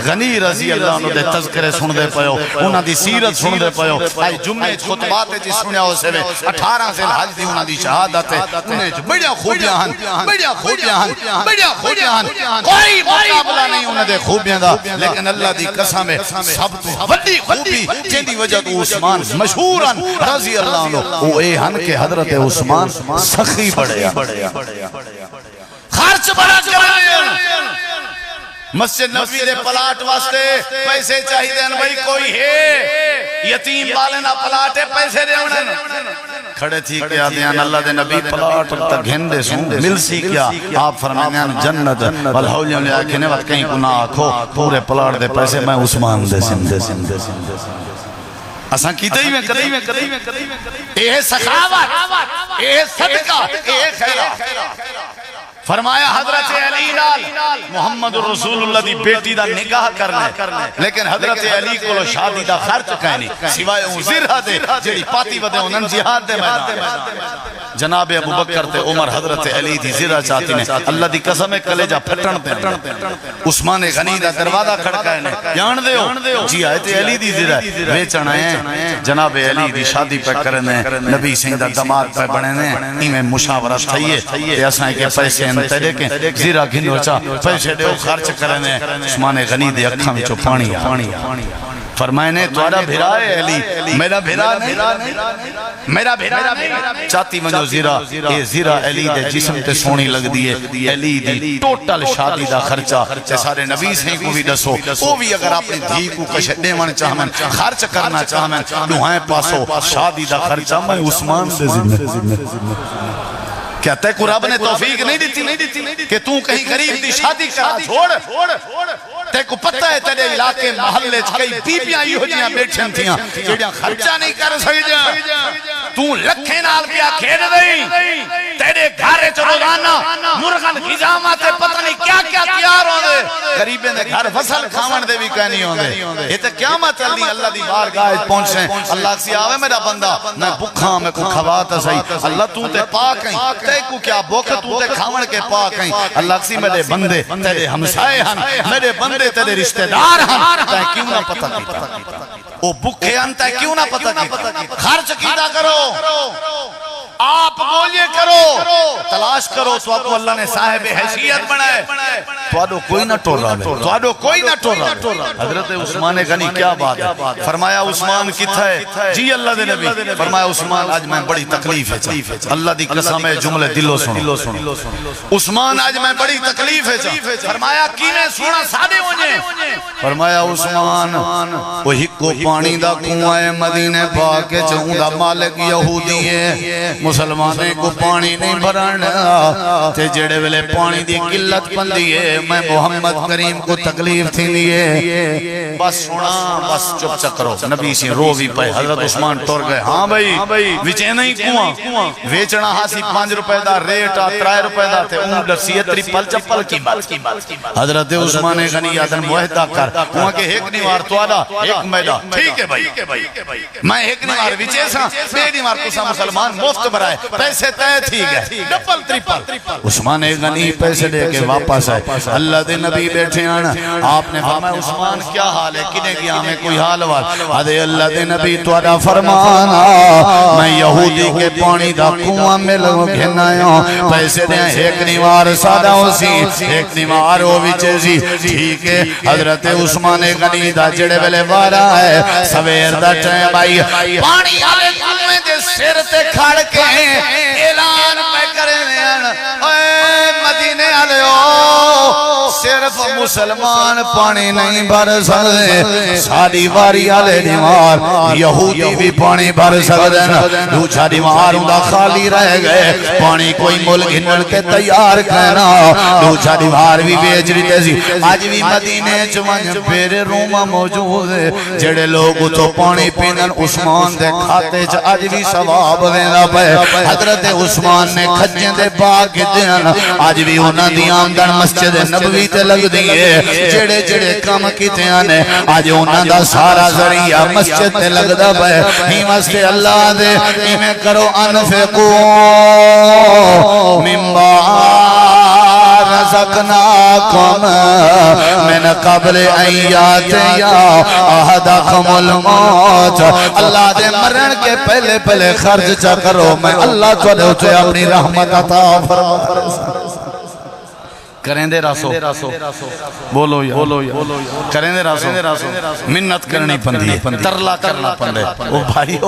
غنی رضی اللہ عنہ دے تذکرے سن دے پہو انہاں دی سیرت سن دے پہو آئی جمعے خطبات جی سنیا ہو سے 18 سے الحج دی انہاں دی شہادت ہے انہیں بڑیا خوبیاں ہن کوئی مقابلہ نہیں انہاں دے خوبیاں دا لیکن اللہ دی قسم ہے سب تو بڑی خوبی جن دی وجہ تو عثمان مشہور رضی اللہ عنہ وہ اے ہن کے حضرت عثمان سخی بڑھیا خرچ بڑا کرنے مسجد نبی دے پلاٹ واسطے پیسے چاہی دیں بھئی کوئی ہے یتیم بالنا پلاٹ ہے پیسے دے انہیں کھڑے تھی کیا دیان اللہ دے نبی پلاٹ تک گھندے سوں مل سی کیا آپ فرمائیں جنت والحولیوں لے آکھنے وقت کہیں گناہ آکھو پورے پلاٹ دے پیسے میں عثمان دے سن اساں کیتے ہی میں اے سخاوت اے صدقہ اے خیرات فرمایا حضرت علی نال محمد رسول اللہ دی بیٹی دا نکاح کرنے لیکن حضرت علی کو شادی دا خرچ کہنی سوائے اون زرہ دے جیڑی پاتی ودے انہن جہاد دے میدان جناب ابو بکر تے عمر حضرت علی دی زرہ چاہتی نے اللہ دی قسم کلیجہ پھٹن پہ عثمان غنی دا دروازہ کھڑکائے نے جان دیو جی آئے تے علی دی زرہ بیچن آئے جناب علی دی شادی پہ کرنے نبی سنگھ دا دماغ پہ بڑھنے ایمیں مشاورت تھئیے تے اسائیں کے پیسے تے دیکھیں زیرہ گھنو چاہ پیسے دے خرچ کرنے عثمان غنی دے اکھاں میں چو پانی فرمائے نے توڑا بھرائے علی میرا بھرا نہیں چاہتی منجو زیرہ اے زیرہ علی دے جسم تے سونی لگ دیئے علی دی ٹوٹل شادی دا خرچہ تے سارے نبی سے کو بھی دسو وہ بھی اگر اپنی دھی کو کشدے من چاہمن خرچ کرنا چاہمن دوہائیں پاسو شادی دا خرچہ میں عثمان دے ذمہ کیا تے کو رب نے توفیق نہیں دیتی کہ تو کہیں غریب دی شادی کرا چھوڑ تے کو پتہ ہے تیرے علاقے محلے کئی بیبیاں ہی ہو جیاں بیٹھن تھیاں جڑیاں خرچہ نہیں کر سکدیاں تو لکھے نال پیا کھیڈ دئی تیرے گھر وچ روزانہ مرغن غذا تے پتہ نہیں کیا کیا تیار ہوندے غریبیں دے گھر فصل کھاون دے بھی کہیں نہیں ہوندے یہ تے قیامت علی اللہ دی بارگاہ وچ پہنچے اللہ سے آوے میرا بندہ میں بھکھاں میں کو کھوا تے صحیح اللہ تو تے پاک ہیں تے کو کیا بھوک تو تے کھاون کے پاک ہیں اللہ سے میرے بندے تیرے ہمسائے ہیں میرے بندے تیرے رشتہ دار ہیں تے کیوں نہ پتہ کیتا او بھوکے ہیں تے کیوں نہ پتہ کیتا خرچ کیتا کرو آپ بولیے کرو تلاش کرو تو آپ کو اللہ نے صاحب حیثیت بنائے توڑو کوئی نہ ٹور رہا ہے توڑو کوئی نہ ٹور رہا ہے حضرت عثمان غنی کیا بات ہے فرمایا عثمان کتھا ہے جی اللہ دے نبی فرمایا عثمان آج میں بڑی تکلیف ہے اللہ دی قسم ہے جملے دلو سنو عثمان آج میں بڑی تکلیف ہے فرمایا کینے سونا سادے ہونے فرمایا عثمان وہ ہکو پانی دا کنویں مدینے پاک چوں دا مالک یہودی ہے مسلمانے کو پانی نہیں بھرنا تے جڑے ویلے پانی دی قلت پندی ہے میں محمد کریم کو تکلیف تھی لیے بس سونا بس چپ چکرو نبی سے رو بھی پائے حضرت عثمان ٹور گئے ہاں بھائی وچے نہیں کنواں ویچنا ہاسی 5 روپے دا ریٹ 3 روپے دا تے اون درسی ٹرپل چپل کی بات حضرت عثمان غنی آدن معاہدہ کر وہاں کے ایک نیوار توڑا ایک میدہ ٹھیک ہے بھائی میں ایک نیوار وچے سا بے نیوار کو سا مسلمان مفت برائے پیسے تے تھی گئے ڈبل ٹرپل عثمان غنی پیسے دے کے واپس آئے اللہ دے نبی بیٹھے آنا آپ نے فرمایا عثمان کیا حال ہے کنے گیا ہمیں کوئی حال وال ادھے اللہ دے نبی توڑا فرمانا میں یہودی کے پانی دا کنواں میں لگو گھنایا پیسے دے ایک نیوار سادہ ہو سی ایک نیوار ہو وچے سی ٹھیک ہے حضرت عثمان غنی دا جڑے ویلے وارا ہے سویر دا ٹائم آئی پانی آلے کنویں دے سر تے کھڑ کے اعلان پہ کریں اے مدینے آلے ہو صرف مسلمان پانی نہیں بھر سکتے ساری واری آلے نیوار یہودی بھی پانی بھر سکتے دوچہ نیوار اندہ خالی رہ گئے پانی کوئی ملک ہنن کے تیار کرنا دوچہ نیوار بھی بیچ رہتے سی آج بھی مدینے چوانج پھر رومہ موجود ہے جڑے لوگ تو پانی پینن عثمان دے کھاتے چ آج بھی ثواب دینا پہ حضرت عثمان نے کھجیں دے باغ دین آج بھی انہاں دی آمدن مسجد نبوی تے لگ دیئے جڑے جڑے کام کیتے آنے آج انہاں دا سارا ذریعہ مسجد تے لگ دا پہ ہی مستے اللہ دے ہی میں کرو انفقو ممبا رزقناکم من قبل ایات یا احدکم الموت اللہ دے مرن کے پہلے خرچ چا کرو میں اللہ تو اپنی رحمت عطا فرما کریں دے راسو بولو یا کریں دے راسو منت کرنی پندی ہے ترلا کرنا پندے او بھائی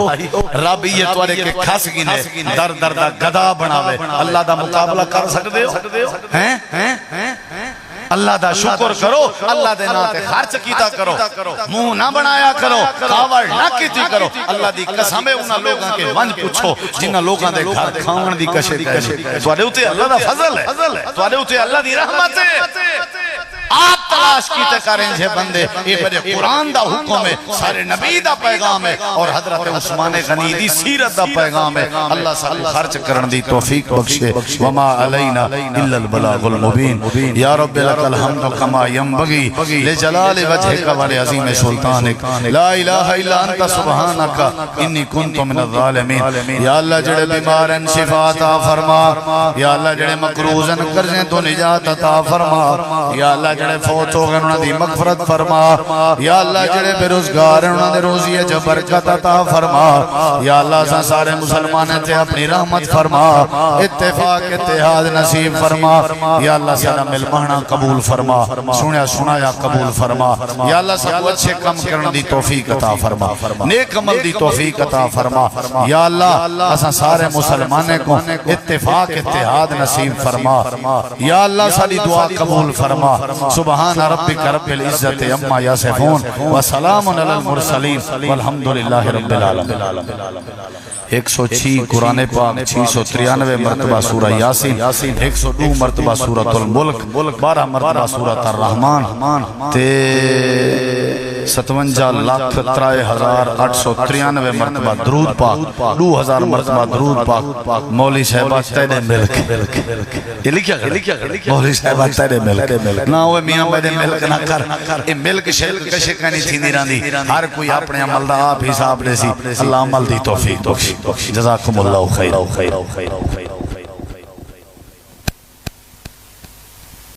رب یہ توارے کے کھس گینے در دا گدا بناوے اللہ دا مقابلہ کر سکتے ہو ہیں اللہ دا شکر کرو اللہ دے ناتے خرچ کیتا کرو منہ نہ بنایا کرو کاوڑ نہ کیتی کرو اللہ دی قسمیں انہاں لوگاں کے ونج پوچھو جنہاں لوگاں دے گھر کھاون دی کشے کہنے توڑے ہوتے اللہ دا فضل ہے توڑے ہوتے اللہ دی رحمت ہے آپ تلاش کیتے کریں جے بندے یہ بڑے قرآن دا حکم ہے سارے نبی دا پیغام ہے اور حضرت عثمان غنی دی سیرت دا پیغام ہے اللہ سارے خرچ کرن دی توفیق بخشے وما علینا الا البلاغ المبین یا رب لک الحمد کما ینبغی لجلال وجہک ولعظیم سلطانک لا الہ الا انت سبحانک انی کنت من الظالمین یا اللہ جڑے بیمارن شفا عطا فرما یا اللہ جڑے مقروضن قرضیں تو نجات عطا فرما یا اللہ جڑے فوت ہو گئے انہوں نے مغفرت فرما یا اللہ جڑے بے روزگار انہوں نے روزی جو برکت عطا فرما یا اللہ سارے مسلمان تھے اپنی رحمت فرما اتفاق اتحاد نصیب فرما یا اللہ سارا ملمانہ قبول فرما سنایا قبول فرما یا اللہ سب اچھے کم کرنے دی توفیق عطا فرما نیک عمل دی توفیق عطا فرما یا اللہ اساں سارے مسلمانے کو اتفاق اتحاد نصیب فرما یا اللہ ساری دعا قبول فرما سبحان ربک رب العزت عما یصفون وسلام علی المرسلین والحمدللہ رب العالمین 106 قرآن پاک 693 مرتبہ سورہ یاسین 102 مرتبہ سورۃ الملک 12 مرتبہ سورۃ الرحمن 57,53,893 مرتبہ درود پاک 2000 مرتبہ درود پاک مولی صاحبہ تیرے ملک یہ لکھیا مولی صاحبہ تیرے ملک نہ ہوئے میاں بیدے ملک نہ کر یہ ملک شلک کشکہ نہیں تھی نہیں راندی ہر کوئی اپنے عمل دا آپ حساب دے سی اللہ عمل دی توفیق جزاکم اللہ خیر